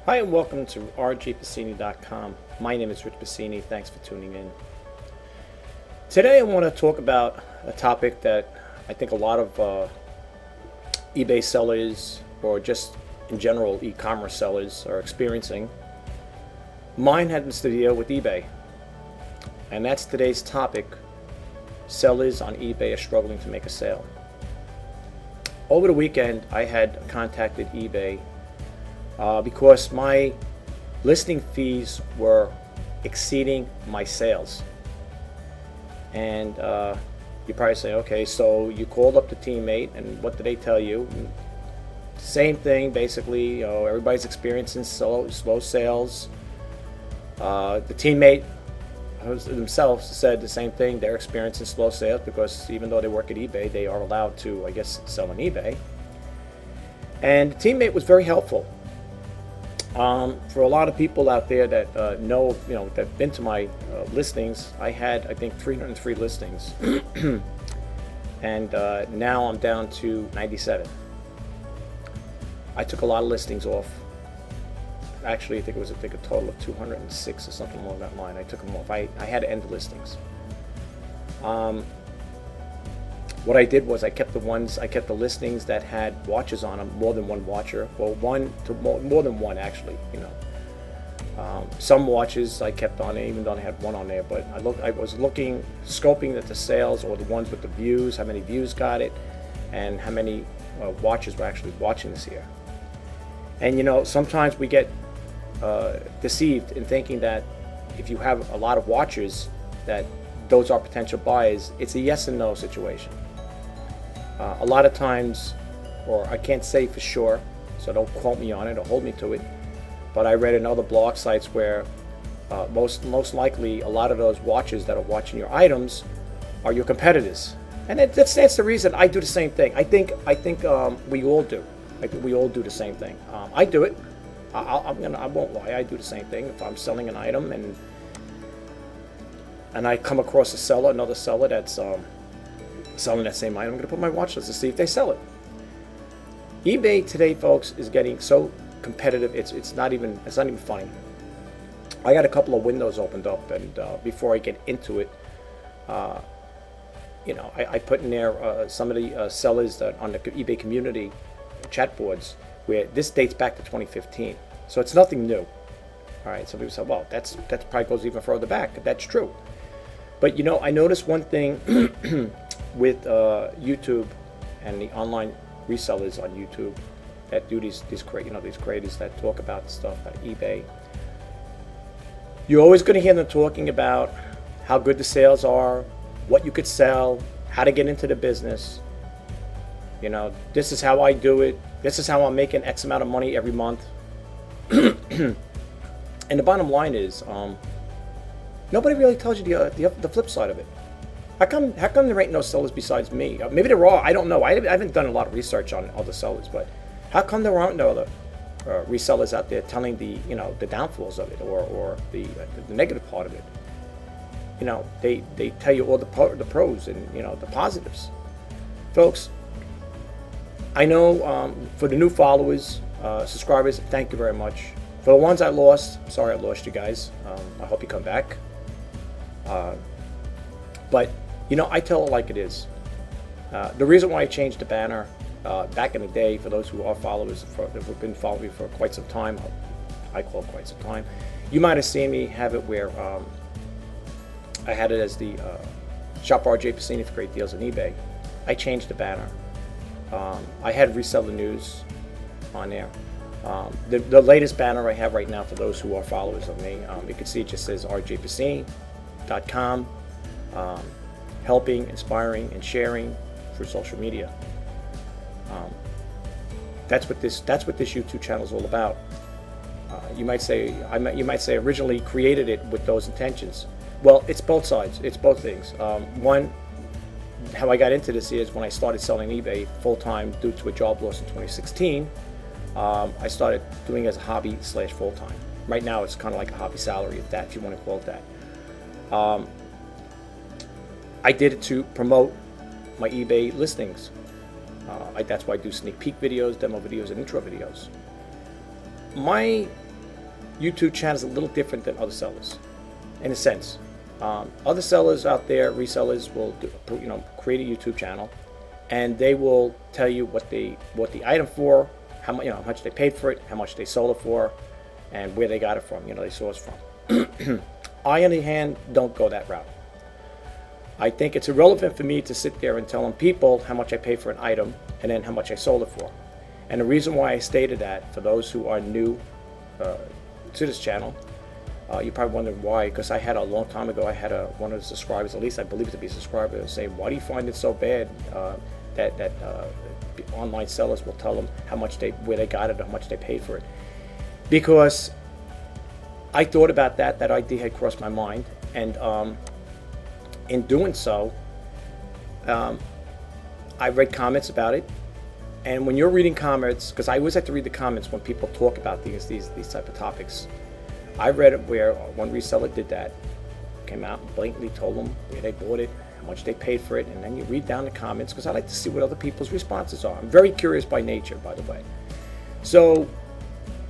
Hi and welcome to rjpacini.com. My name is Rich Pacini. Thanks for tuning in. Today I want to talk about a topic that I think a lot of eBay sellers or just in general e-commerce sellers are experiencing. Mine happens to deal with eBay. And that's today's topic. Sellers on eBay are struggling to make a sale. Over the weekend I had contacted eBay because my listing fees were exceeding my sales. And you probably say, okay, so you called up the teammate and what did they tell you? Same thing, basically. Everybody's experiencing slow sales. The teammate themselves said the same thing. They're experiencing slow sales because even though they work at eBay, they are allowed to, I guess, sell on eBay. And the teammate was very helpful. For a lot of people out there that know, that've been to my listings, I had, I think, 303 listings, and now I'm down to 97. I took a lot of listings off. Actually, I think it was a total of 206 or something along that line. I took them off. I had to end the listings. What I did was I kept the listings that had watches on them, more than one watcher. Well, more than one actually. Some watches I kept on there, even though I had one on there. But I was scoping at the sales or the ones with the views, how many views got it, and how many watchers were actually watching this here. And sometimes we get deceived in thinking that if you have a lot of watchers, that those are potential buyers. It's a yes and no situation. A lot of times, or I can't say for sure, so don't quote me on it or hold me to it, but I read in other blog sites where most likely a lot of those watchers that are watching your items are your competitors, and that's the reason I do the same thing. I think we all do. I think we all do the same thing. I do it. I won't lie. I do the same thing. If I'm selling an item and I come across another seller that's selling that same item, I'm going to put my watch list to see if they sell it. eBay today, folks, is getting so competitive. It's not even funny. I got a couple of windows opened up, and before I get into it, I put in there some of the sellers that on the eBay community chat boards, where this dates back to 2015, so it's nothing new. All right, some people say, well, that probably goes even further back. That's true, but I noticed one thing with YouTube and the online resellers on YouTube that do these creators that talk about stuff at eBay. You're always going to hear them talking about how good the sales are, what you could sell, how to get into the business. This is how I do it. This is how I'm making X amount of money every month. And the bottom line is, nobody really tells you the flip side of it. How come there ain't no sellers besides me? Maybe there are. I don't know. I haven't done a lot of research on other sellers, but how come there aren't no other resellers out there telling the downfalls of it or the negative part of it? They tell you all the pros and the positives. Folks, I know for the new followers, subscribers, thank you very much. For the ones I lost, sorry I lost you guys. I hope you come back. But I tell it like it is. The reason why I changed the banner back in the day, for those who are followers, who've been following me for quite some time, I call it quite some time, you might have seen me have it where I had it as the Shop RJ Pacini for great deals on eBay. I changed the banner. I had Reselling news on there. The latest banner I have right now, for those who are followers of me, you can see it just says rjpacini.com, helping, inspiring, and sharing through social media. That's what this YouTube channel is all about. You might say originally created it with those intentions. Well, it's both sides. It's both things. One, how I got into this is when I started selling eBay full-time due to a job loss in 2016. I started doing it as a hobby / full-time. Right now it's kind of like a hobby salary, if you want to call it that. I did it to promote my eBay listings. That's why I do sneak peek videos, demo videos, and intro videos. My YouTube channel is a little different than other sellers, in a sense. Other sellers out there, resellers, will create a YouTube channel, and they will tell you what the item for, how much they paid for it, how much they sold it for, and where they got it from. They source from. I, on the hand, don't go that route. I think it's irrelevant for me to sit there and tell people how much I paid for an item and then how much I sold it for. And the reason why I stated that, for those who are new to this channel, you're probably wondering why, because I had a long time ago, I had one of the subscribers, at least I believe it to be a subscriber, say, why do you find it so bad that online sellers will tell them where they got it, how much they paid for it? Because I thought about that idea had crossed my mind, and in doing so, I read comments about it. And when you're reading comments, because I always have to read the comments when people talk about these type of topics, I read it where one reseller did that, came out and blatantly told them where they bought it, how much they paid for it, and then you read down the comments, because I like to see what other people's responses are. I'm very curious by nature, by the way. So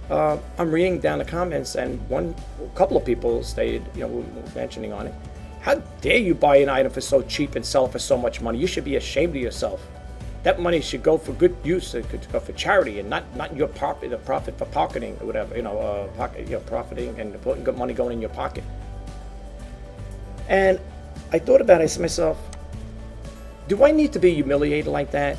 I'm reading down the comments, and a couple of people stated, were mentioning on it, how dare you buy an item for so cheap and sell it for so much money? You should be ashamed of yourself. That money should go for good use. It could go for charity, and not your profit for pocketing or whatever. Profiting and putting good money going in your pocket. And I thought about it. I said to myself, do I need to be humiliated like that,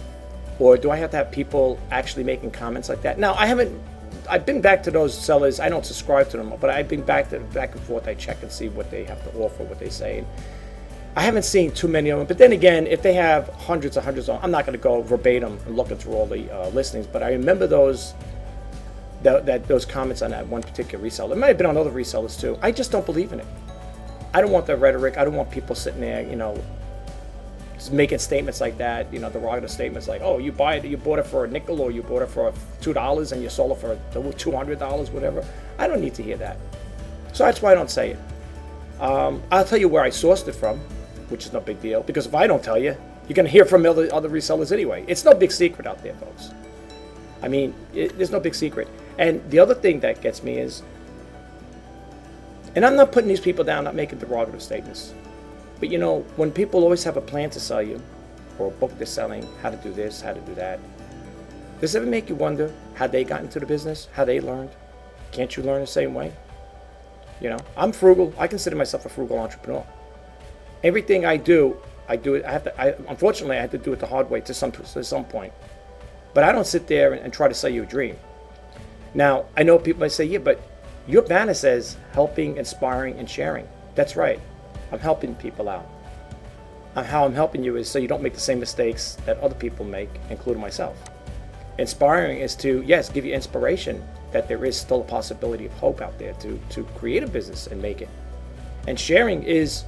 or do I have to have people actually making comments like that? Now, I've been back to those sellers. I don't subscribe to them, but I've been back and forth. I check and see what they have to offer, what they say. I haven't seen too many of them, but then again, if they have hundreds of them, I'm not going to go verbatim and looking through all the listings, but I remember those comments on that one particular reseller. It might have been on other resellers too. I just don't believe in it. I don't want the rhetoric. I don't want people sitting there, just making statements like that, derogative statements like, oh, you bought it for a nickel, or you bought it for $2 and you sold it for $200, whatever. I don't need to hear that. So that's why I don't say it. I'll tell you where I sourced it from, which is no big deal, because if I don't tell you, you're going to hear from other resellers anyway. It's no big secret out there, folks. I mean, there's no big secret. And the other thing that gets me is, and I'm not putting these people down, not making derogative statements, but when people always have a plan to sell you, or a book they're selling, how to do this, how to do that, does it ever make you wonder how they got into the business, how they learned? Can't you learn the same way? I'm frugal. I consider myself a frugal entrepreneur. Everything I do it. Unfortunately, I have to do it the hard way to some point. But I don't sit there and try to sell you a dream. Now, I know people might say, yeah, but your banner says helping, inspiring, and sharing. That's right. I'm helping people out. How I'm helping you is so you don't make the same mistakes that other people make, including myself. Inspiring is to, yes, give you inspiration that there is still a possibility of hope out there to create a business and make it. And sharing is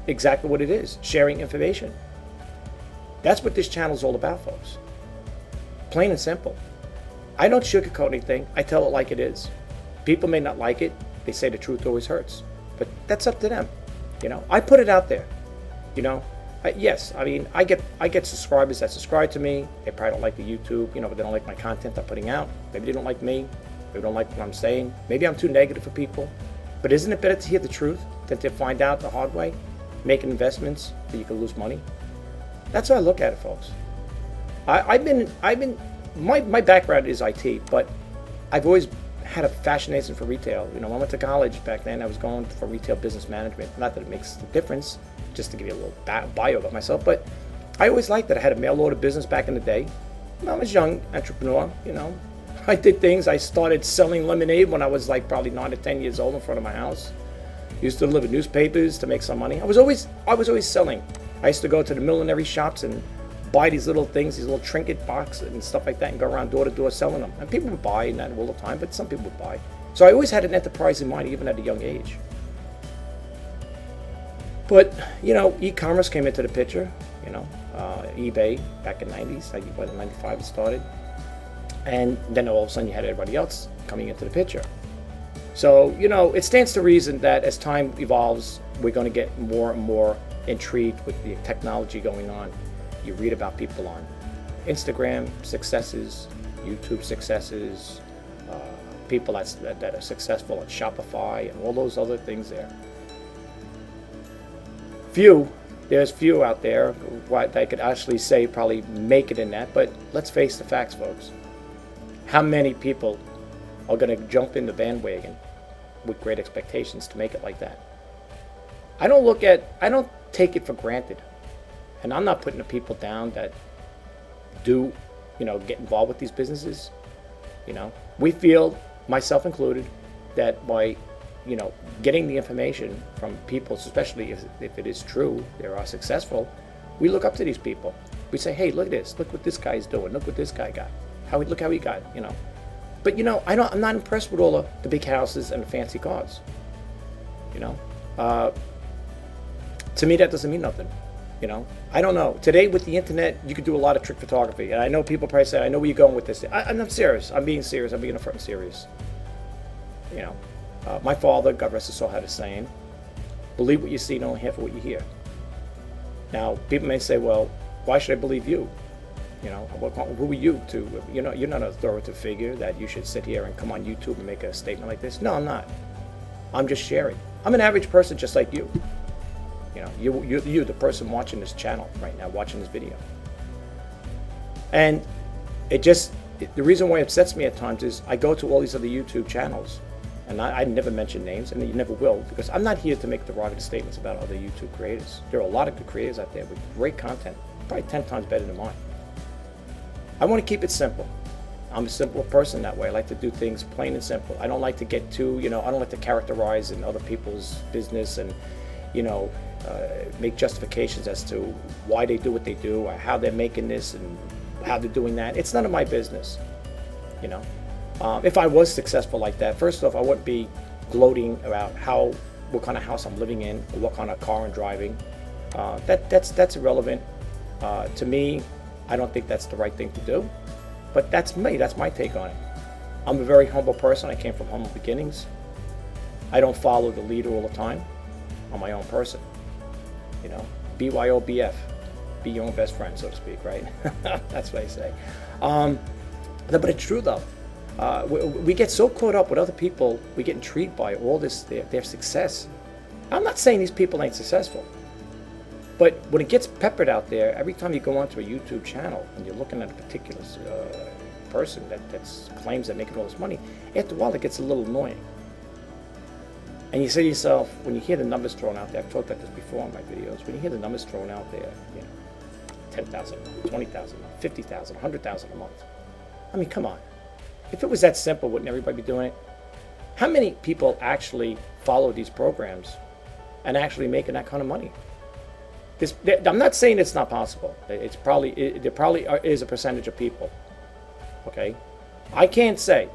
exactly what it is, sharing information. That's what this channel is all about, folks. Plain and simple. I don't sugarcoat anything. I tell it like it is. People may not like it. They say the truth always hurts. But that's up to them. I put it out there. Yes, I mean, I get subscribers that subscribe to me. They probably don't like the YouTube, but they don't like my content I'm putting out. Maybe they don't like me. Maybe they don't like what I'm saying. Maybe I'm too negative for people. But isn't it better to hear the truth than to find out the hard way? Making investments that you can lose money. That's how I look at it, folks. My background is IT, but I've always had a fascination for retail. When I went to college back then, I was going for retail business management. Not that it makes a difference, just to give you a little bio about myself, but I always liked that. I had a mail order business back in the day. I was a young entrepreneur, I did things. I started selling lemonade when I was like probably 9 or 10 years old in front of my house. Used to deliver newspapers to make some money. I was always selling. I used to go to the millinery shops and buy these little things, these little trinket boxes and stuff like that, and go around door to door selling them. And people would buy, not all the time, but some people would buy. So I always had an enterprise in mind, even at a young age. But e-commerce came into the picture. eBay back in '90s, in '95 it started, and then all of a sudden you had everybody else coming into the picture. So, it stands to reason that as time evolves, we're going to get more and more intrigued with the technology going on. You read about people on Instagram successes, YouTube successes, people that are successful at Shopify and all those other things there. There's few out there that could actually say probably make it in that, but let's face the facts, folks. How many people are going to jump in the bandwagon with great expectations to make it like that? I don't take it for granted. And I'm not putting the people down that do, get involved with these businesses. We feel, myself included, that by getting the information from people, especially if it is true, they are successful, we look up to these people. We say, hey, look at this. Look what this guy's doing. Look what this guy got. Look how he got, But, I'm not impressed with all the big houses and the fancy cars. To me, that doesn't mean nothing. I don't know. Today with the internet, you could do a lot of trick photography. And I know people probably say, I know where you're going with this. I'm serious. I'm being serious. I'm being upfront and serious. My father, God rest his soul, had a saying, believe what you see, don't half of what you hear. Now, people may say, well, why should I believe you? Who are you to, you're not an authoritative figure that you should sit here and come on YouTube and make a statement like this. No, I'm not. I'm just sharing. I'm an average person just like you. You, the person watching this channel right now, watching this video. And the reason why it upsets me at times is I go to all these other YouTube channels, and I never mention names, and you never will, because I'm not here to make derogative statements about other YouTube creators. There are a lot of good creators out there with great content, probably 10 times better than mine. I want to keep it simple. I'm a simple person that way. I like to do things plain and simple. I don't like to get too, I don't like to characterize in other people's business and, make justifications as to why they do what they do, or how they're making this and how they're doing that. It's none of my business. If I was successful like that, first off, I wouldn't be gloating about what kind of house I'm living in or what kind of car I'm driving. That's irrelevant to me. I don't think that's the right thing to do, but that's me. That's my take on it. I'm a very humble person. I came from humble beginnings. I don't follow the leader all the time. I'm my own person. BYOBF, be your own best friend, so to speak, right? That's what I say. But it's true though. We get so caught up with other people, we get intrigued by all this, their success. I'm not saying these people ain't successful, but when it gets peppered out there, every time you go onto a YouTube channel and you're looking at a particular person that claims they're making all this money, after a while it gets a little annoying. And you say to yourself, when you hear the numbers thrown out there, I've talked about this before in my videos, when you hear the numbers thrown out there, 10,000, 20,000, 50,000, 100,000 a month. I mean, come on. If it was that simple, wouldn't everybody be doing it? How many people actually follow these programs and actually making that kind of money? I'm not saying it's not possible. There probably is a percentage of people. Okay? I can't say.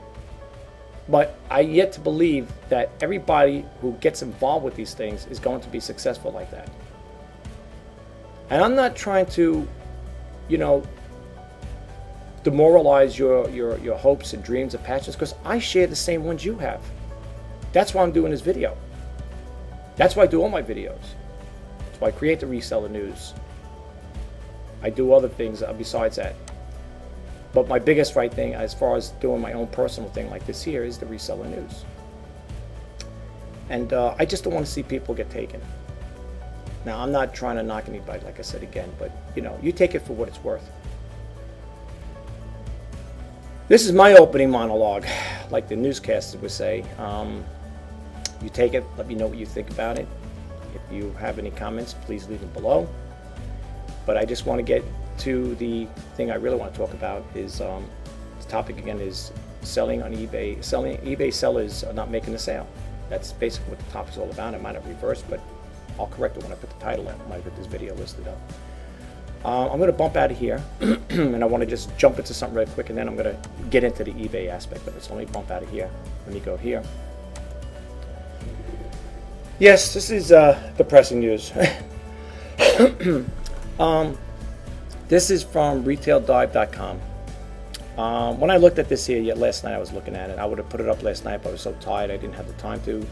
But I yet to believe that everybody who gets involved with these things is going to be successful like that. And I'm not trying to, demoralize your hopes and dreams and passions, because I share the same ones you have. That's why I'm doing this video. That's why I do all my videos. That's why I create the Reseller News. I do other things besides that. But my biggest thing, as far as doing my own personal thing like this here, is the Reseller News. And I just don't want to see people get taken. Now, I'm not trying to knock anybody, like I said again, but you take it for what it's worth. This is my opening monologue, like the newscasters would say. You take it, let me know what you think about it. If you have any comments, please leave them below. But I just want to get to the thing I really want to talk about is the topic again is selling on eBay. eBay sellers are not making a sale. That's basically what the topic's all about. It might have reversed, but I'll correct it when I put the title in, when I put this video listed up. I'm going to bump out of here, and I want to just jump into something really quick, and then I'm going to get into the eBay aspect of it. So let me bump out of here. Let me go here. Yes, this is depressing news. This is from retaildive.com. When I looked at this here last night, I was looking at it. I would have put it up last night, but I was so tired I didn't have the time to.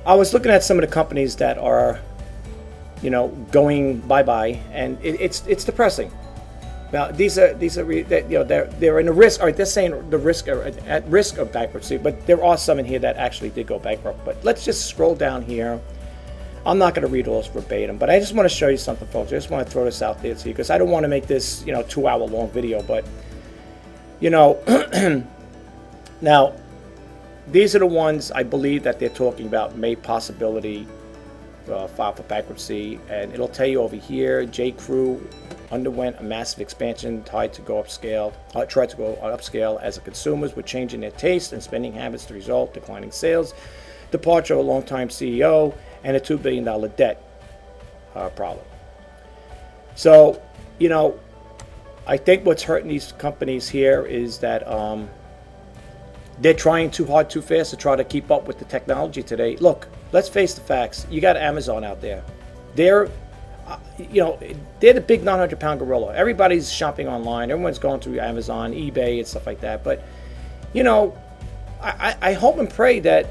I was looking at some of the companies that are, going bye-bye, and it's depressing. Now they're in the risk, or they're saying the risk are at risk of bankruptcy, but there are some in here that actually did go bankrupt. But let's just scroll down here. I'm not going to read all this verbatim, but I just want to show you something, folks. I just want to throw this out there to you because I don't want to make this 2-hour long video, but now these are the ones I believe that they're talking about may possibility file for bankruptcy, and it'll tell you over here, J. Crew underwent a massive expansion tried to go upscale as the consumers were changing their taste and spending habits to result declining sales, departure of a longtime CEO, and a $2 billion debt problem. So, I think what's hurting these companies here is that they're trying too hard, too fast to try to keep up with the technology today. Look, let's face the facts. You got Amazon out there. They're the big 900-pound gorilla. Everybody's shopping online. Everyone's going through Amazon, eBay, and stuff like that. But, I hope and pray that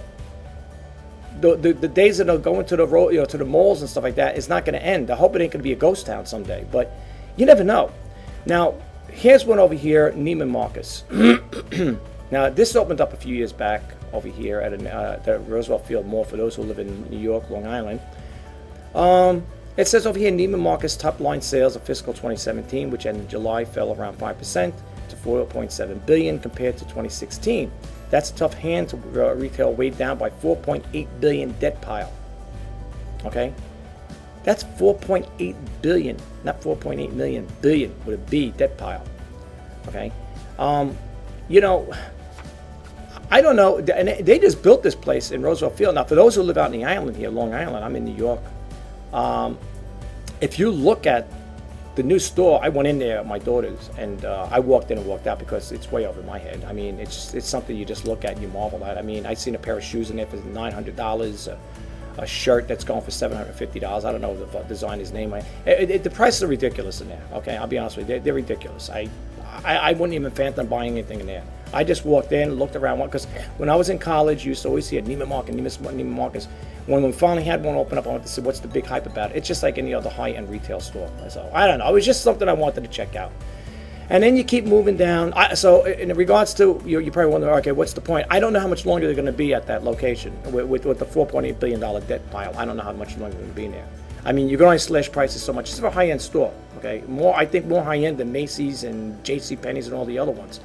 the days that are going to the malls and stuff like that is not going to end. I hope it ain't going to be a ghost town someday. But you never know. Now, here's one over here, Neiman Marcus. Now, this opened up a few years back over here at the Roosevelt Field Mall for those who live in New York, Long Island. It says over here, Neiman Marcus top-line sales of fiscal 2017, which ended in July, fell around 5% to $4.7 billion compared to 2016. That's a tough hand to retail, weighed down by $4.8 billion debt pile. Okay? That's $4.8 billion, not $4.8 million, billion with a B, debt pile. Okay? I don't know, and they just built this place in Roosevelt Field. Now, for those who live out in the island here, Long Island, I'm in New York. If you look at the new store, I went in there at my daughter's, and I walked in and walked out because it's way over my head. I mean, it's something you just look at and you marvel at. I mean, I seen a pair of shoes in there for $900, a shirt that's going for $750. I don't know the designer's name. The prices are ridiculous in there. Okay, I'll be honest with you, they're ridiculous. I wouldn't even phantom buying anything in there. I just walked in, looked around, because when I was in college, you used to always see a Neiman Marcus. When we finally had one open up, I wanted to see what's the big hype about it. It's just like any other high-end retail store. So I don't know. It was just something I wanted to check out. And then you keep moving down. So in regards to, you probably wonder, okay, what's the point? I don't know how much longer they're going to be at that location with the $4.8 billion debt pile. I don't know how much longer they're going to be in there. I mean, you can only slash prices so much. It's a high-end store, okay? I think more high-end than Macy's and JCPenney's and all the other ones.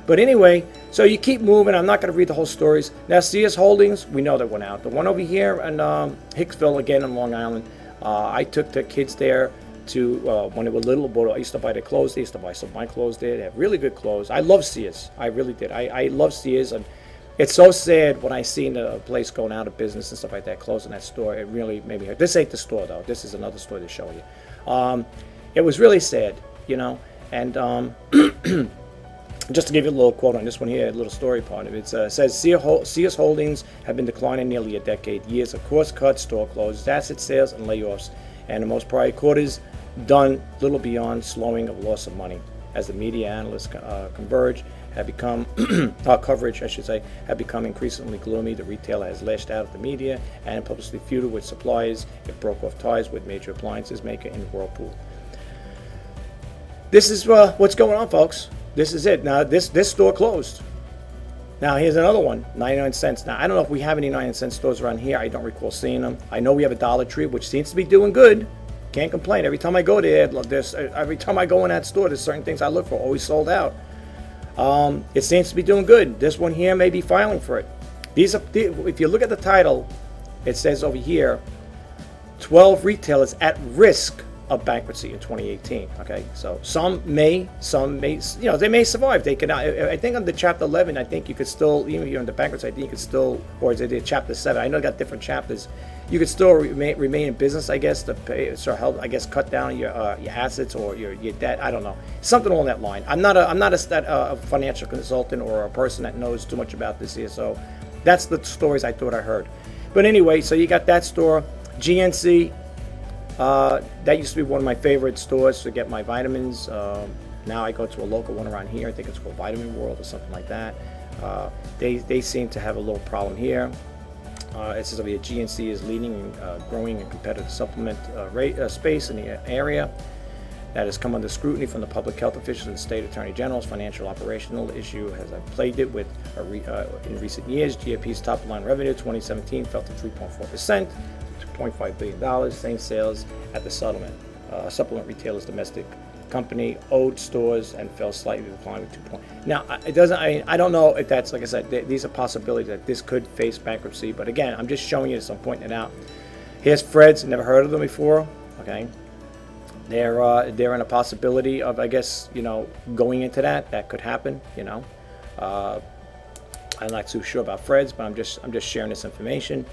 But anyway, so you keep moving. I'm not going to read the whole stories. Now, Sears Holdings, we know that went out. The one over here in Hicksville, again in Long Island, I took the kids there to, when they were little, I used to buy their clothes. They used to buy some of my clothes there. They have really good clothes. I love Sears. I really did. I love Sears. And it's so sad when I seen the place going out of business and stuff like that, closing that store. It really made me hurt. This ain't the store, though. This is another store they're showing you. It was really sad, and just to give you a little quote on this one here, a little story part of it. It says, Sears Holdings have been declining nearly a decade. Years of cost cuts, store closures, asset sales, and layoffs. And the most prior quarters done little beyond slowing of loss of money. As the media analysts converge, have become, coverage, I should say, have become increasingly gloomy. The retailer has lashed out at the media and publicly feuded with suppliers. It broke off ties with major appliances maker in Whirlpool. This is what's going on, folks. This is it. Now, this store closed. Now, here's another one, 99 cents. Now, I don't know if we have any 99-cent stores around here. I don't recall seeing them. I know we have a Dollar Tree, which seems to be doing good. Can't complain. Every time I go there, every time I go in that store, there's certain things I look for, always sold out. It seems to be doing good. This one here may be filing for it. If you look at the title, it says over here, 12 retailers at risk of bankruptcy in 2018. Okay, so some may, they may survive. They can. I think under Chapter 11, I think you could still, even if you're under bankruptcy, I think you could still, or is it Chapter 7? I know it got different chapters. You could still remain in business, I guess, to pay, sort of help, I guess, cut down your assets or your debt. I don't know, something along that line. I'm not a financial consultant or a person that knows too much about this here. So that's the stories I thought I heard. But anyway, so you got that store, GNC. That used to be one of my favorite stores to get my vitamins. Now I go to a local one around here. I think it's called Vitamin World or something like that. They seem to have a little problem here. It says over here, GNC is leading and growing in competitive supplement space in the area. that has come under scrutiny from the public health officials and state attorney generals. Financial operational issue has plagued it with in recent years. GFP's top line revenue 2017 fell to 3.4%, $2.5 billion. Same sales at the supplement retailers domestic company owed stores and fell slightly, declined with 2 points. Now, it doesn't. I don't know if that's, like I said, these are possibilities that this could face bankruptcy. But again, I'm just showing you this. I'm pointing it out. Here's Fred's. Never heard of them before. Okay, they're in a possibility of, I guess, going into that could happen. I'm not too sure about Fred's, but I'm just sharing this information.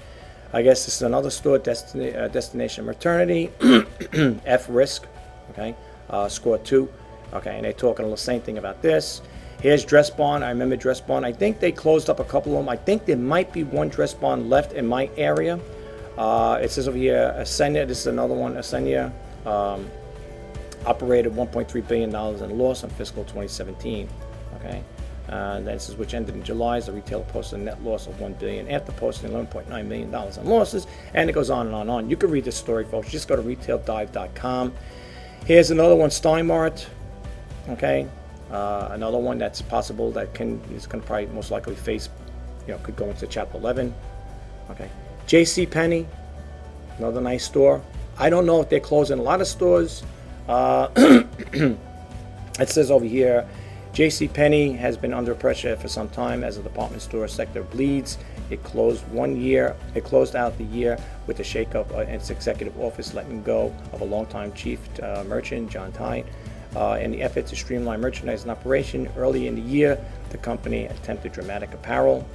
I guess this is another store, Destination Maternity, F Risk. Okay. Score 2. Okay, and they're talking the same thing about this. Here's Dress Barn. I remember Dress Barn. I think they closed up a couple of them. I think there might be one Dress Barn left in my area. It says over here, Ascenia. This is another one. Ascenia operated $1.3 billion in loss in fiscal 2017. Okay, this is which ended in July. As the retailer posted a net loss of $1 billion after posting $11.9 million in losses, and it goes on and on and on. You can read this story, folks. Just go to retaildive.com. Here's another one, Steinmart. Okay, another one that's possible that is going to probably most likely face, could go into Chapter 11. Okay, J.C. Penney, another nice store. I don't know if they're closing a lot of stores. It says over here, J.C. Penney has been under pressure for some time as the department store sector bleeds. It closed out the year with a shakeup in its executive office, letting go of a longtime chief merchant, John Tide. In the effort to streamline merchandising operation, early in the year, the company attempted dramatic apparel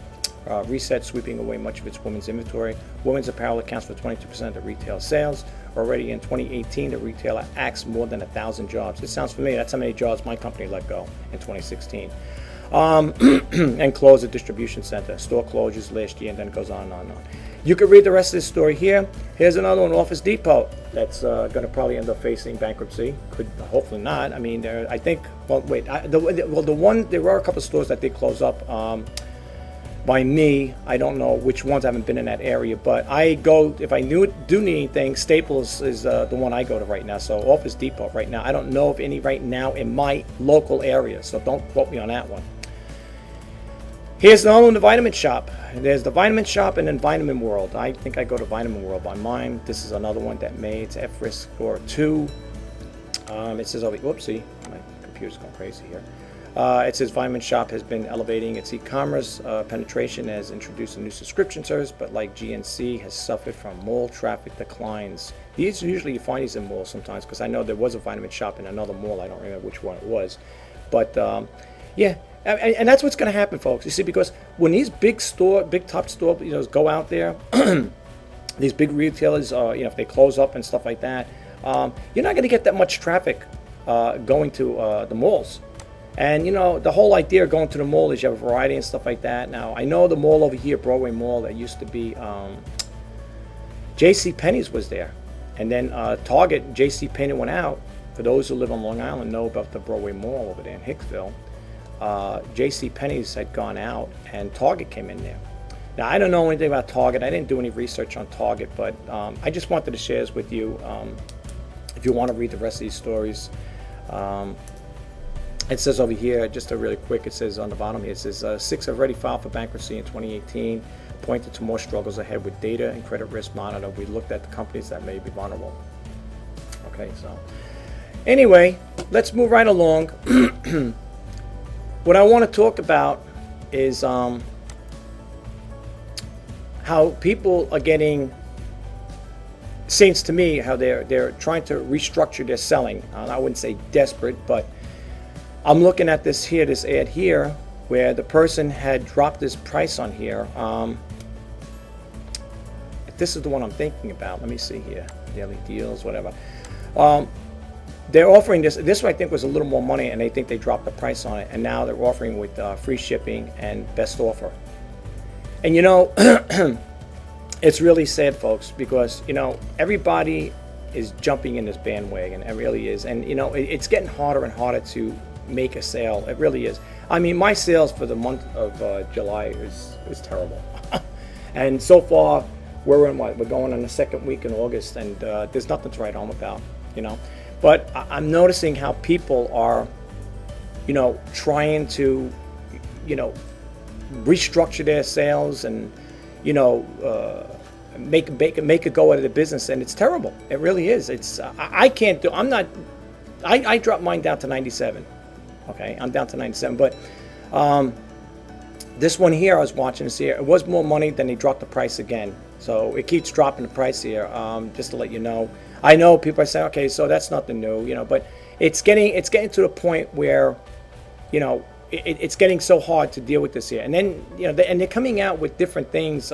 reset, sweeping away much of its women's inventory. Women's apparel accounts for 22% of retail sales. Already in 2018, the retailer axed more than 1,000 jobs. It sounds familiar. That's how many jobs my company let go in 2016. And closed the distribution center. Store closures last year, and then it goes on and on and on. You can read the rest of this story here. Here's another one, Office Depot, that's going to probably end up facing bankruptcy. Could, hopefully not. I mean, there were a couple of stores that did close up by me. I don't know which ones. I haven't been in that area, but I go, if I do need anything, Staples is the one I go to right now. So Office Depot right now. I don't know of any right now in my local area, so don't quote me on that one. Here's another one, the Vitamin Shop. There's the Vitamin Shop and then Vitamin World. I think I go to Vitamin World by mine. This is another one that made it's F-Risk score 2. It says over, whoopsie, my computer's going crazy here. It says Vitamin Shop has been elevating its e-commerce penetration, has introduced a new subscription service, but like GNC has suffered from mall traffic declines. These usually you find these in malls sometimes, because I know there was a Vitamin Shop in another mall. I don't remember which one it was, but yeah. And that's what's going to happen, folks. You see, because when these big top store, go out there, these big retailers, if they close up and stuff like that, you're not going to get that much traffic going to the malls. And the whole idea of going to the mall is you have a variety and stuff like that. Now, I know the mall over here, Broadway Mall, that used to be J.C. Penney's was there, and then Target, J.C. Penney went out. For those who live on Long Island, know about the Broadway Mall over there in Hicksville. J.C. Penney's had gone out and Target came in there. Now, I don't know anything about Target. I didn't do any research on Target, but I just wanted to share this with you. If you want to read the rest of these stories, it says over here, just a really quick, it says on the bottom here, it says 6 have already filed for bankruptcy in 2018, pointed to more struggles ahead with data and credit risk monitor. We looked at the companies that may be vulnerable. Okay, so anyway, let's move right along. What I want to talk about is how people are getting, seems to me, how they're trying to restructure their selling. I wouldn't say desperate, but I'm looking at this ad here, where the person had dropped this price on here. This is the one I'm thinking about. Let me see here, daily deals, whatever. They're offering this I think was a little more money, and they think they dropped the price on it, and now they're offering with free shipping and best offer. And it's really sad, folks, because everybody is jumping in this bandwagon. It really is. And it's getting harder and harder to make a sale. It really is. I mean, my sales for the month of July is terrible. And so far we're in we're going on the second week in August, and there's nothing to write home about, But I'm noticing how people are, trying to, restructure their sales and, make a go out of the business, and it's terrible. It really is. I can't do. I'm not. I dropped mine down to 97. Okay, I'm down to 97. But this one here, I was watching this here. It was more money, then they dropped the price again. So it keeps dropping the price here. Just to let you know. I know people are saying, okay, so that's nothing new, but it's getting to the point where, it's getting so hard to deal with this here. And then, and they're coming out with different things.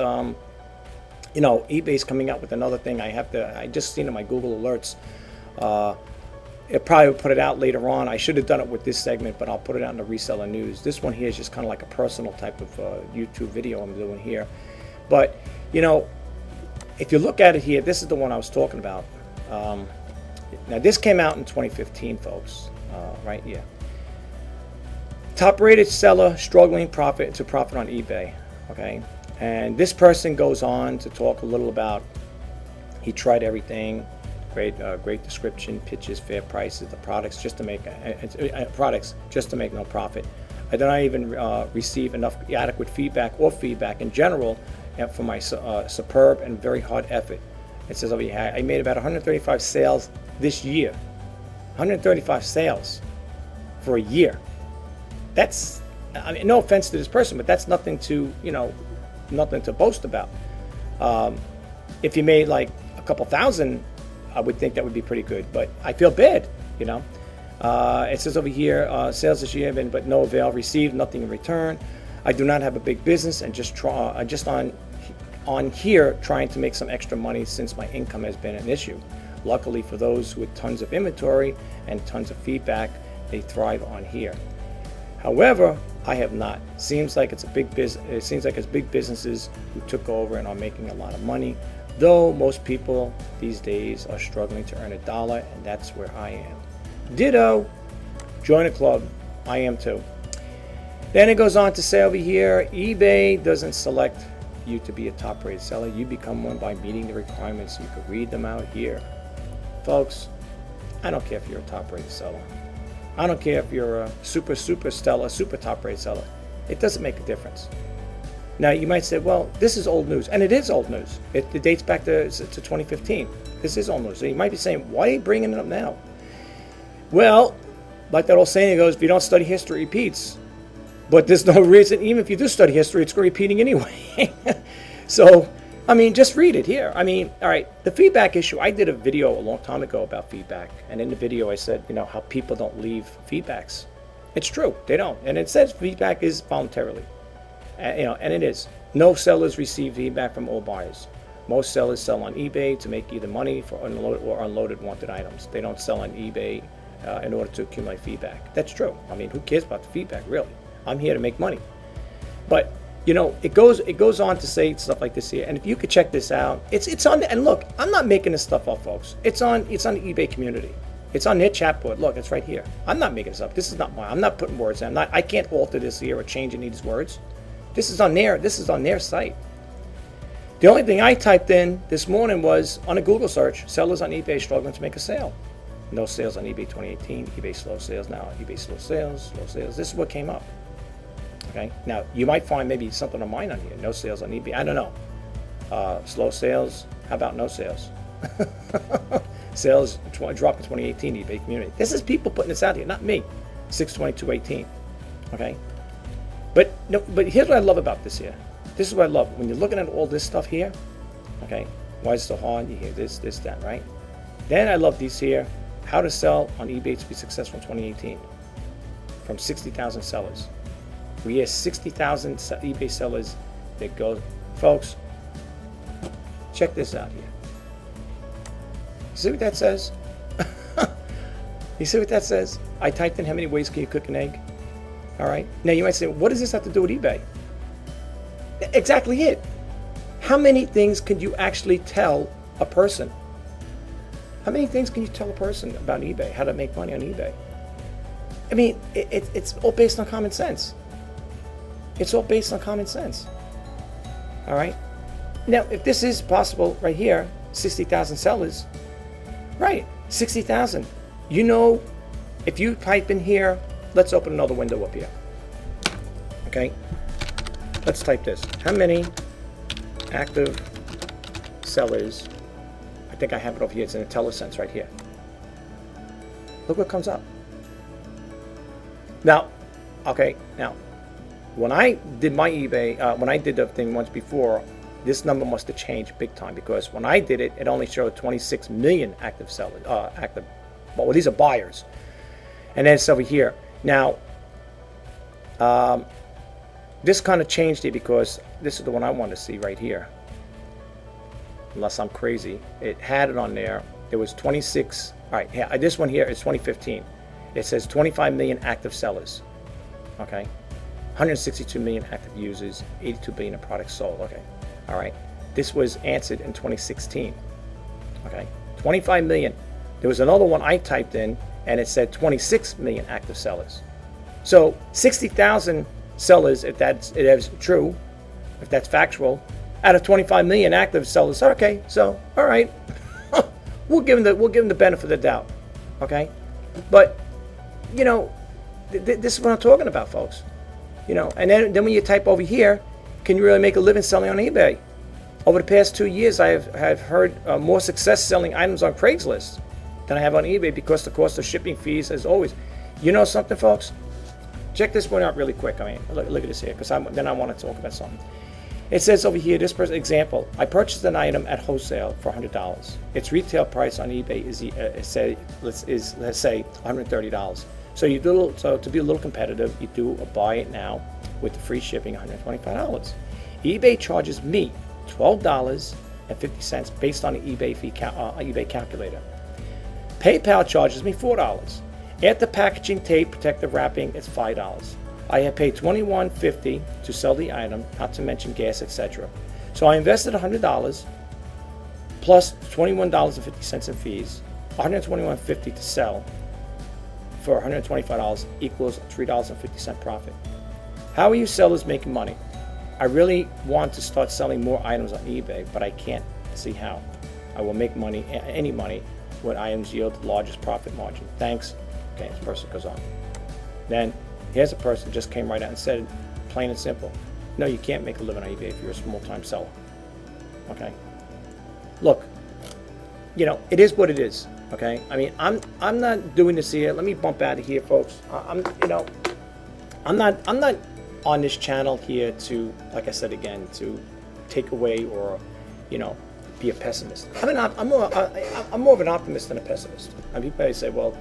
eBay's coming out with another thing. I just seen in my Google alerts. It probably will put it out later on. I should have done it with this segment, but I'll put it out in the reseller news. This one here is just kind of like a personal type of YouTube video I'm doing here. But, if you look at it here, this is the one I was talking about. Now, this came out in 2015, folks, right here. Top-rated seller struggling to profit on eBay, okay? And this person goes on to talk a little about he tried everything. Great description, pitches, fair prices, the products just to make no profit. I do not even receive enough adequate feedback or feedback in general for my superb and very hard effort. It says over here, I made about 135 sales this year. 135 sales for a year. That's, no offense to this person, but that's nothing to boast about. If you made like a couple thousand, I would think that would be pretty good, but I feel bad, It says over here, sales this year have been but no avail, received nothing in return. I do not have a big business and just on here trying to make some extra money since my income has been an issue. Luckily for those with tons of inventory and tons of feedback, they thrive on here. However, I have not. Seems like it's big businesses who took over and are making a lot of money. Though most people these days are struggling to earn $1, and that's where I am. Ditto. Join a club. I am too. Then it goes on to say over here, eBay doesn't select you to be a top-rated seller. You become one by meeting the requirements. You can read them out here. Folks, I don't care if you're a top-rated seller. I don't care if you're a super top-rated seller. It doesn't make a difference. Now, you might say, well, this is old news. And it is old news. It dates back to 2015. This is old news. So you might be saying, why are you bringing it up now? Well, like that old saying goes, if you don't study history, it repeats. But there's no reason, even if you do study history, it's repeating anyway. So, just read it here. All right, the feedback issue. I did a video a long time ago about feedback. And in the video, I said, how people don't leave feedbacks. It's true. They don't. And it says feedback is voluntarily. And it is. No sellers receive feedback from all buyers. Most sellers sell on eBay to make either money for unloaded or unloaded wanted items. They don't sell on eBay in order to accumulate feedback. That's true. Who cares about the feedback, really? I'm here to make money. But it goes on to say stuff like this here. And if you could check this out, it's on. And look, I'm not making this stuff up, folks. It's on the eBay community. It's on their chat board. Look, it's right here. I'm not making this up. This is not mine. I'm not putting words in. I can't alter this here or change any of these words. This is on their site. The only thing I typed in this morning was on a Google search, sellers on eBay struggling to make a sale. No sales on eBay 2018, eBay slow sales now, eBay slow sales. This is what came up. Okay. Now you might find maybe something of mine on here. No sales on eBay. I don't know. Slow sales. How about no sales? Sales dropped in 2018 eBay community. This is people putting this out here, not me. 6/22/18. Okay. But here's what I love about this here. This is what I love. When you're looking at all this stuff here, okay, why is it so hard? You hear this, that, right? Then I love these here. How to sell on eBay to be successful in 2018. From 60,000 sellers. We have 60,000 eBay sellers that go. Folks, check this out here. You see what that says? You see what that says? I typed in how many ways can you cook an egg? All right. Now you might say, what does this have to do with eBay? Exactly it. How many things can you actually tell a person? How many things can you tell a person about eBay? How to make money on eBay? It's all based on common sense. It's all based on common sense. All right. Now, if this is possible right here, 60,000 sellers, right? 60,000. You know, if you type in here, let's open another window up here. Okay, let's type this. How many active sellers? I think I have it over here. It's in IntelliSense right here. Look what comes up. Now, okay, now, when I did my eBay, when I did the thing once before, this number must have changed big time, because when I did it, it only showed 26 million active sellers, well, these are buyers. And then it's over here. Now, this kind of changed it, because this is the one I want to see right here. Unless I'm crazy. It had it on there. It was 26. All right, yeah, this one here is 2015. It says 25 million active sellers. Okay. 162 million active users, 82 billion in products sold. Okay. All right. This was answered in 2016. Okay. 25 million. There was another one I typed in, and it said 26 million active sellers. So 60,000 sellers, if that's true, if that's factual, out of 25 million active sellers. Okay, so all right, we'll give them the benefit of the doubt. Okay, but you know, this is what I'm talking about, folks. You know, and then when you type over here, can you really make a living selling on eBay? Over the past 2 years, I have heard more success selling items on Craigslist than I have on eBay, because the cost of shipping fees, as always. You know something, folks? Check this one out really quick. I mean, look at this here, because then I want to talk about something. It says over here, this person, example, I purchased an item at wholesale for $100. Its retail price on eBay is let's say $130. So to be a little competitive, you do a buy it now with the free shipping, $125. eBay charges me $12.50 based on an eBay fee eBay calculator. PayPal charges me $4. After packaging, tape, protective wrapping, it's $5. I have paid $21.50 to sell the item, not to mention gas, etc. So I invested $100 plus $21.50 in fees, $121.50 to sell for $125 equals $3.50 profit. How are you sellers making money? I really want to start selling more items on eBay, but I can't see how. I will make money, any money, when items yield the largest profit margin. Thanks. Okay, this person goes on. Then here's a person just came right out and said, plain and simple, no, you can't make a living on eBay if you're a small-time seller. Okay. Look, you know, it is what it is. Okay. I mean, I'm not doing this here. Let me bump out of here, folks. I'm not on this channel here to, like I said again, to take away or, you know, be a pessimist. I'm more of an optimist than a pessimist. I mean, people say, well,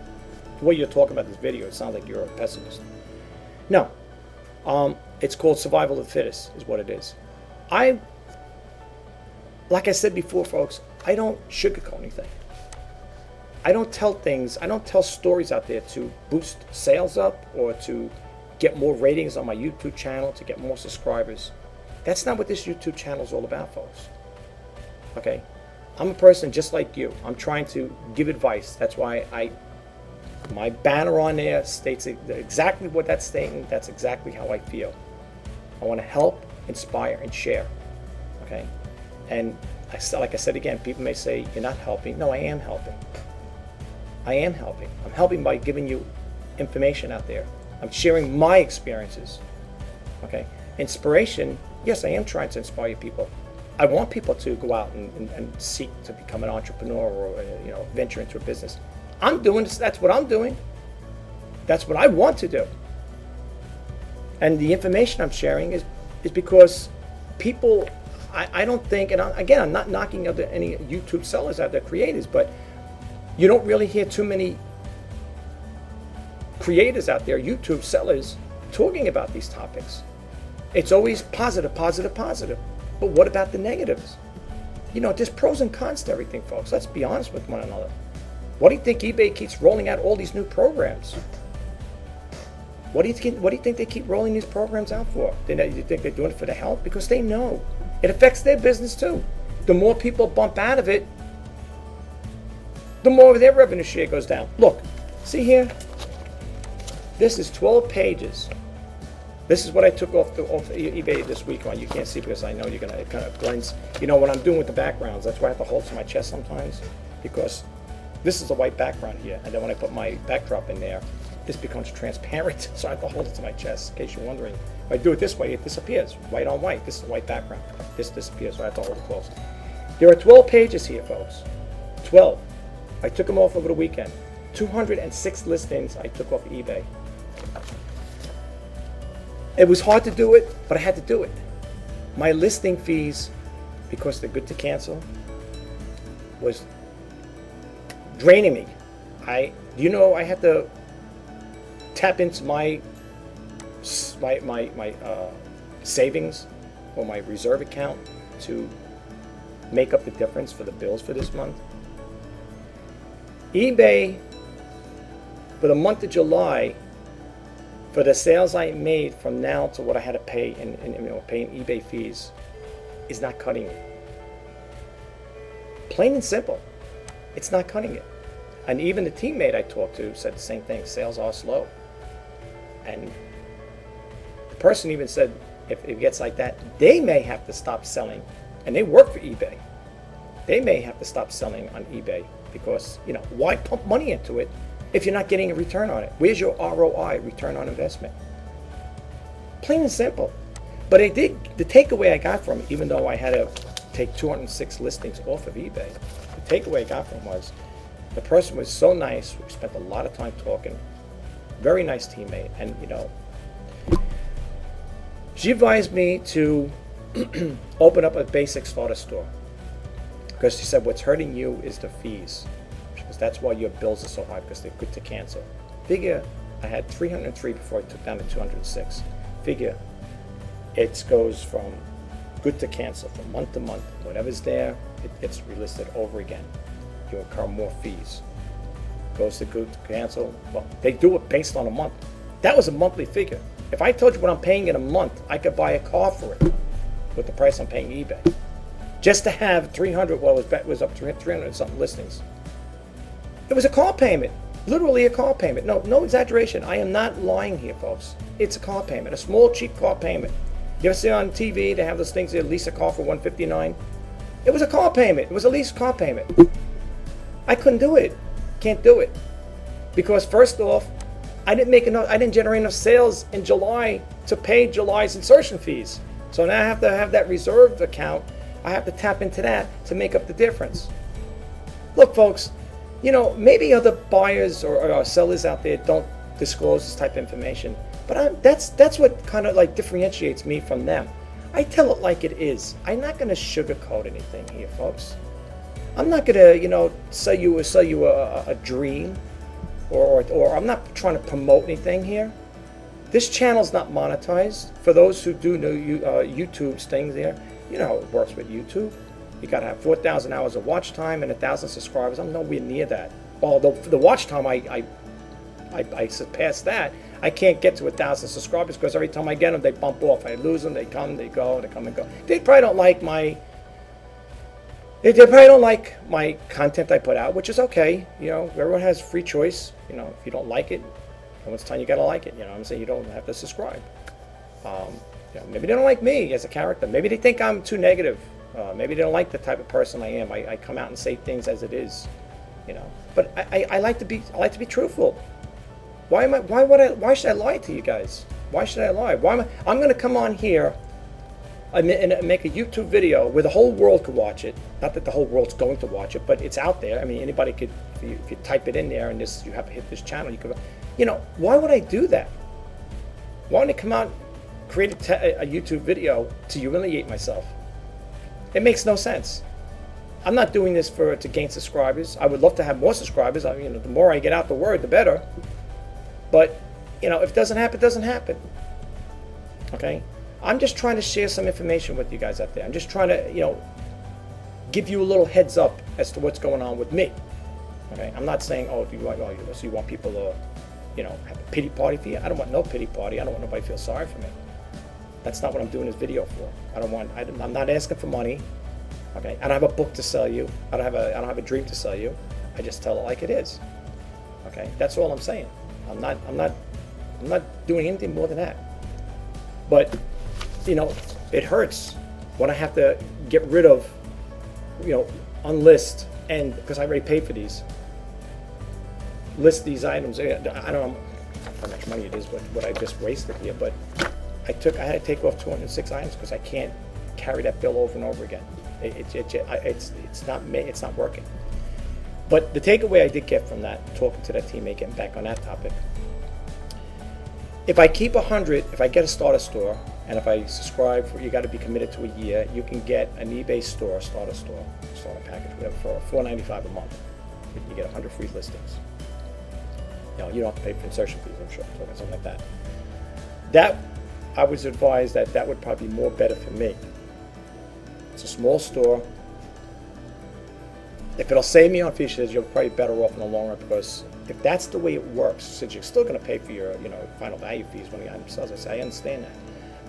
the way you're talking about this video, it sounds like you're a pessimist. No, it's called survival of the fittest, is what it is. Like I said before, folks, I don't sugarcoat anything. I don't tell stories out there to boost sales up or to get more ratings on my YouTube channel, to get more subscribers. That's not what this YouTube channel is all about, folks. Okay? I'm a person just like you. I'm trying to give advice. That's why my banner on there states exactly what that's stating. That's exactly how I feel. I want to help, inspire, and share. Okay? And like I said again, people may say, you're not helping. No, I am helping. I am helping. I'm helping by giving you information out there. I'm sharing my experiences. Okay? Inspiration, yes, I am trying to inspire people. I want people to go out and seek to become an entrepreneur or venture into a business. I'm doing this. That's what I'm doing. That's what I want to do. And the information I'm sharing is because people, I don't think, and again, I'm not knocking any YouTube sellers out there, creators, but you don't really hear too many creators out there, YouTube sellers, talking about these topics. It's always positive, positive, positive. But what about the negatives? You know, there's pros and cons to everything, folks. Let's be honest with one another. Why do you think eBay keeps rolling out all these new programs? What do you think they keep rolling these programs out for? Do you think they're doing it for the help? Because they know it affects their business too. The more people bump out of it, the more their revenue share goes down. Look, see here? This is 12 pages. This is what I took off eBay this week on. You can't see because I know it kind of blends. You know what I'm doing with the backgrounds. That's why I have to hold to my chest sometimes, because This is a white background here, and then when I put my backdrop in there, this becomes transparent, so I have to hold it to my chest, in case you're wondering. If I do it this way, it disappears, white on white. This is a white background. This disappears, so I have to hold it close. There are 12 pages here, folks. 12. I took them off over the weekend. 206 listings I took off eBay. It was hard to do it, but I had to do it. My listing fees, because they're good to cancel, was draining me. I had to tap into my savings or my reserve account to make up the difference for the bills for this month. eBay, for the month of July, for the sales I made from now to what I had to pay in paying eBay fees, is not cutting it. Plain and simple, it's not cutting it. And even the teammate I talked to said the same thing. Sales are slow. And the person even said, if it gets like that, they may have to stop selling. And they work for eBay. They may have to stop selling on eBay because, why pump money into it if you're not getting a return on it? Where's your ROI, return on investment? Plain and simple. But the takeaway I got from it, even though I had to take 206 listings off of eBay, the takeaway I got from it was the person was so nice. We spent a lot of time talking. Very nice teammate. And, she advised me to open up a basic starter store. Because she said, what's hurting you is the fees. Because that's why your bills are so high, because they're good to cancel. Figure, I had 303 before I took down to 206. Figure, it goes from good to cancel, from month to month. Whatever's there, it gets relisted over again. You incur more fees. Goes to good to cancel. Well, they do it based on a month. That was a monthly figure. If I told you what I'm paying in a month, I could buy a car for it with the price I'm paying eBay. Just to have 300, it was up to 300 something listings. It was a car payment, literally a car payment. No exaggeration. I am not lying here, folks. It's a car payment, a small, cheap car payment. You ever see on TV, they have those things, they lease a car for $159? It was a car payment. It was a lease car payment. I couldn't do it. Can't do it. Because first off, I didn't generate enough sales in July to pay July's insertion fees. So now I have to have that reserved account. I have to tap into that to make up the difference. Look, folks, maybe other buyers or sellers out there don't disclose this type of information, but that's what kind of like differentiates me from them. I tell it like it is. I'm not going to sugarcoat anything here, folks. I'm not going to, sell you a dream, or I'm not trying to promote anything here. This channel's not monetized. For those who do know YouTube's things there, you know how it works with YouTube. You got to have 4,000 hours of watch time and 1,000 subscribers. I'm nowhere near that. Although the watch time, I surpassed that. I can't get to 1,000 subscribers because every time I get them, they bump off. I lose them. They come, they go, they come and go. They probably don't like my content I put out, which is okay. Everyone has free choice. If you don't like it, no one's telling you got to like it. I'm saying you don't have to subscribe. Maybe they don't like me as a character. Maybe they think I'm too negative. Maybe they don't like the type of person I am. I come out and say things as it is. But I like to be truthful. Why should I lie to you guys? Why should I lie? I'm going to come on here and make a YouTube video where the whole world could watch it. Not that the whole world's going to watch it, but it's out there. I mean, anybody could, if you type it in there and you have to hit this channel, you could, why would I do that? Why would I come out, create a YouTube video to humiliate myself? It makes no sense. I'm not doing this to gain subscribers. I would love to have more subscribers. The more I get out the word, the better. But, if it doesn't happen, it doesn't happen. Okay? I'm just trying to share some information with you guys out there. I'm just trying to, give you a little heads up as to what's going on with me. Okay? I'm not saying, if you want people to, have a pity party for you. I don't want no pity party. I don't want nobody to feel sorry for me. That's not what I'm doing this video for. I'm not asking for money. Okay? I don't have a book to sell you. I don't have a dream to sell you. I just tell it like it is. Okay? That's all I'm saying. I'm not doing anything more than that. But it hurts when I have to get rid of, unlist, and because I already paid for these, list these items. I don't know how much money it is, what I just wasted here, but I had to take off 206 items because I can't carry that bill over and over again. It's not working. But the takeaway I did get from that, talking to that teammate, getting back on that topic, if I keep 100, if I get a starter store, and if I subscribe, you got to be committed to a year, you can get an eBay store, starter package, whatever, for $4.95 a month. You get 100 free listings. You don't have to pay for insertion fees, I'm sure, something like that. That, I was advised that would probably be more better for me. It's a small store. If it'll save me on features, you're probably better off in the long run, because if that's the way it works, since you're still going to pay for your final value fees when the item sells, I understand that.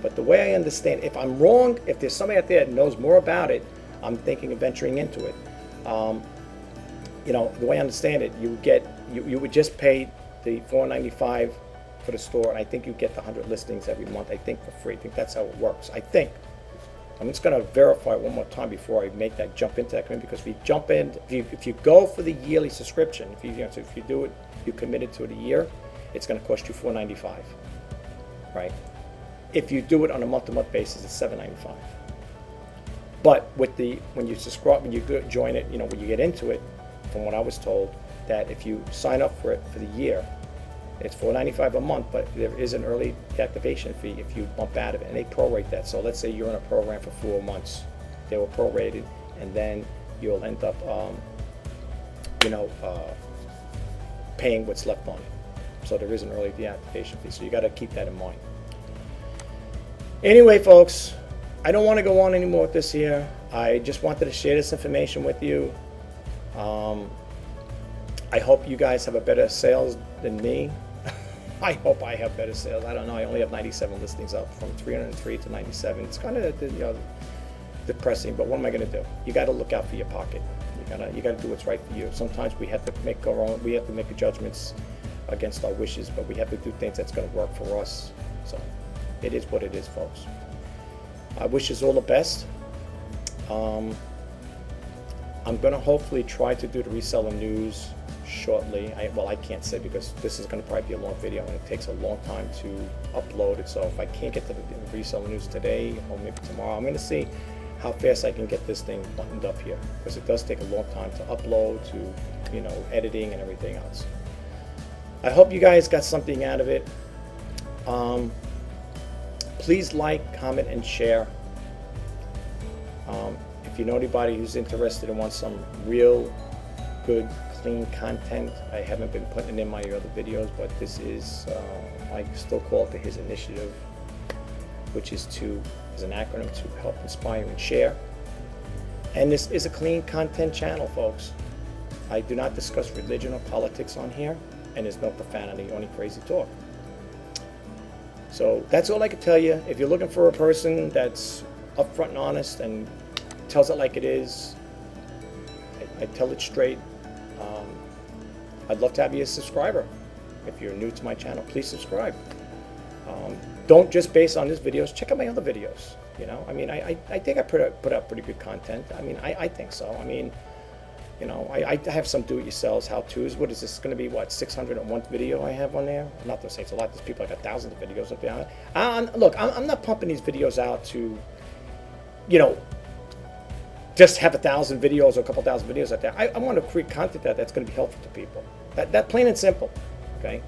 But the way I understand, if I'm wrong, if there's somebody out there that knows more about it, I'm thinking of venturing into it. The way I understand it, you would just pay the $4.95 for the store, and I think you get the 100 listings every month, I think, for free. I think that's how it works. I think. I'm just going to verify one more time before I make that jump into that commitment, because if you jump in, if you go for the yearly subscription, if you do it, you committed to it a year, it's going to cost you $4.95, right? If you do it on a month-to-month basis, it's $7.95. But when you subscribe, when you join it, when you get into it, from what I was told, that if you sign up for it for the year, it's $4.95 a month, but there is an early activation fee if you bump out of it, and they prorate that. So let's say you're in a program for 4 months, they will prorate it, and then you'll end up, paying what's left on it. So there is an early deactivation fee. So you got to keep that in mind. Anyway, folks, I don't want to go on anymore with this here. I just wanted to share this information with you. I hope you guys have a better sales than me. I hope I have better sales. I don't know. I only have 97 listings up from 303 to 97. It's kind of depressing, but what am I going to do? You got to look out for your pocket. You got to do what's right for you. Sometimes we have to make judgments against our wishes, but we have to do things that's going to work for us. So it is what it is, folks. I wish you all the best. I'm going to hopefully try to do the reselling news shortly. I can't say, because this is going to probably be a long video and it takes a long time to upload it. So if I can't get to the reselling news today or maybe tomorrow, I'm going to see how fast I can get this thing buttoned up here, because it does take a long time to upload, to editing and everything else. I hope you guys got something out of it. Please like, comment, and share. If you know anybody who's interested and wants some real good, clean content, I haven't been putting it in my other videos, but this is, I still call it His Initiative, which is an acronym to help inspire and share. And this is a clean content channel, folks. I do not discuss religion or politics on here, and there's no profanity, only crazy talk. So that's all I can tell you. If you're looking for a person that's upfront and honest and tells it like it is, I tell it straight. I'd love to have you as a subscriber. If you're new to my channel, please subscribe. Don't just base on this videos. Check out my other videos. I think I put out pretty good content. I think so. I have some do-it-yourselves, how-tos. What is this going to be? 601 video I have on there? I'm not going to say it's a lot. There's people that got thousands of videos up there. Look, I'm not pumping these videos out to, just have 1,000 videos or a couple thousand videos out there. I want to create content that's going to be helpful to people. That plain and simple. Okay.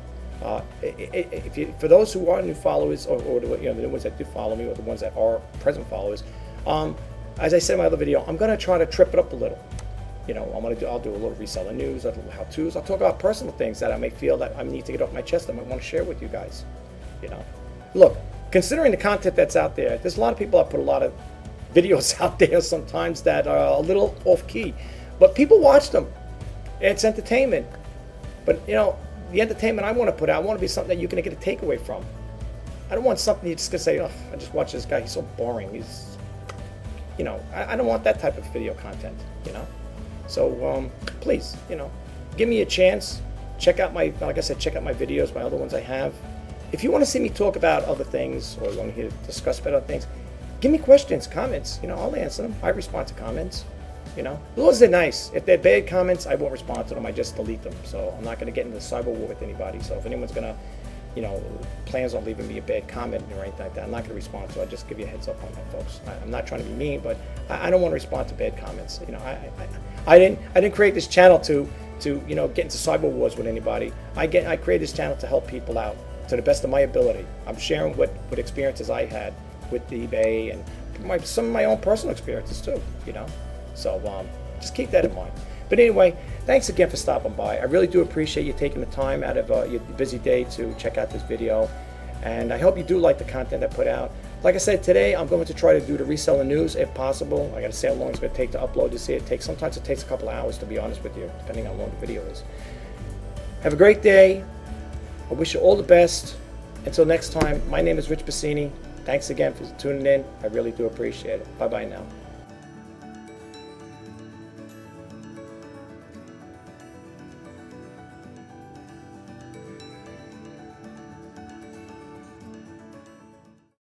For those who are new followers, or the ones that do follow me, or the ones that are present followers, as I said in my other video, I'm going to try to trip it up a little. I'll do a little reselling news, a little how-tos. I'll talk about personal things that I may feel that I need to get off my chest. I might want to share with you guys. Look, considering the content that's out there, there's a lot of people that put a lot of videos out there sometimes that are a little off-key, but people watch them. It's entertainment. But the entertainment I want to put out, I want to be something that you're going to get a takeaway from. I don't want something you're just going to say, oh, I just watch this guy, he's so boring. I don't want that type of video content, So please, give me a chance. Check out like I said, check out my videos, my other ones I have. If you want to see me talk about other things, or you want to discuss about other things, give me questions, comments. I'll answer them. I respond to comments. You know, as long as they're nice. If they're bad comments, I won't respond to them. I just delete them. So I'm not going to get into cyber war with anybody. So if anyone's going to, you know, plans on leaving me a bad comment or anything like that, I'm not going to respond. So I just give you a heads up on that, folks. I'm not trying to be mean, but I don't want to respond to bad comments. You know, I didn't create this channel to you know, get into cyber wars with anybody. I created this channel to help people out to the best of my ability. I'm sharing what experiences I had with eBay and some of my own personal experiences too. You know. So just keep that in mind. But anyway, thanks again for stopping by. I really do appreciate you taking the time out of your busy day to check out this video. And I hope you do like the content I put out. Like I said, today I'm going to try to do the reselling news if possible. I got to say how long it's going to take to upload this. Sometimes it takes a couple of hours, to be honest with you, depending on how long the video is. Have a great day. I wish you all the best. Until next time, my name is Rich Bassini. Thanks again for tuning in. I really do appreciate it. Bye-bye now.